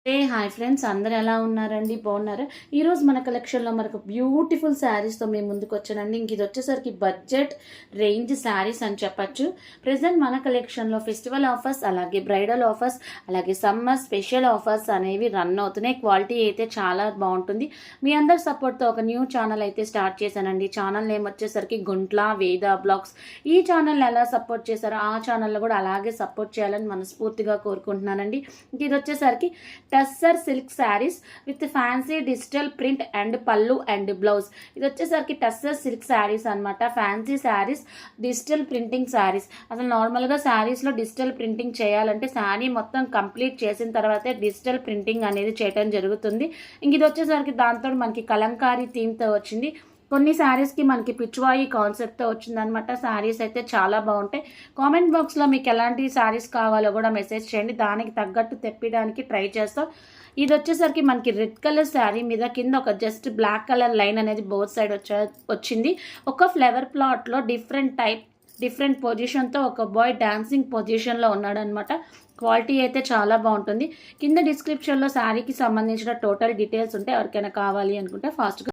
Hi friends, అందరు ఎలా ఉన్నారండి? బాగున్నారా? ఈరోజు మన కలెక్షన్లో మనకు బ్యూటిఫుల్ శారీస్తో మేము ముందుకు వచ్చానండి. ఇంక ఇది వచ్చేసరికి బడ్జెట్ రేంజ్ శారీస్ అని చెప్పచ్చు. ప్రజెంట్ మన కలెక్షన్లో ఫెస్టివల్ ఆఫర్స్, అలాగే బ్రైడల్ ఆఫర్స్, అలాగే సమ్మర్ స్పెషల్ ఆఫర్స్ అనేవి రన్ అవుతున్నాయి. క్వాలిటీ అయితే చాలా బాగుంటుంది. మీ అందరి సపోర్ట్తో ఒక న్యూ ఛానల్ అయితే స్టార్ట్ చేశానండి. ఛానల్ నేమ్ వచ్చేసరికి గుంట్ల వేద బ్లాగ్స్. ఈ ఛానల్ ఎలా సపోర్ట్ చేశారో ఆ ఛానల్లో కూడా అలాగే సపోర్ట్ చేయాలని మనస్ఫూర్తిగా కోరుకుంటున్నానండి. ఇంక ఇది వచ్చేసరికి tussar silk saris with fancy digital print and పళ్ళు అండ్ బ్లౌజ్. ఇది వచ్చేసరికి టస్సర్ సిల్క్ శారీస్ అనమాట. Fancy saris, digital printing saris. అసలు నార్మల్గా శారీస్లో డిజిటల్ ప్రింటింగ్ చేయాలంటే శారీ మొత్తం కంప్లీట్ చేసిన తర్వాతే డిజిటల్ ప్రింటింగ్ అనేది చేయడం జరుగుతుంది. ఇంక ఇది వచ్చేసరికి దాంతో మనకి కలంకారీ థీమ్తో వచ్చింది. కొన్ని శారీస్కి మనకి పిచ్వాయి కాన్సెప్ట్తో వచ్చిందనమాట. శారీస్ అయితే చాలా బాగుంటాయి. కామెంట్ బాక్స్లో మీకు ఎలాంటి శారీస్ కావాలో కూడా మెసేజ్ చేయండి, దానికి తగ్గట్టు తెప్పడానికి ట్రై చేస్తాం. ఇది వచ్చేసరికి మనకి రెడ్ కలర్ శారీ మీద కింద ఒక జస్ట్ బ్లాక్ కలర్ లైన్ అనేది బోత్ సైడ్ వచ్చింది. ఒక ఫ్లవర్ ప్లాట్లో డిఫరెంట్ పొజిషన్తో ఒక బాయ్ డాన్సింగ్ పొజిషన్లో ఉన్నాడనమాట. క్వాలిటీ అయితే చాలా బాగుంటుంది. కింద డిస్క్రిప్షన్లో శారీకి సంబంధించిన టోటల్ డీటెయిల్స్ ఉంటే ఎవరికైనా కావాలి అనుకుంటే ఫాస్ట్గా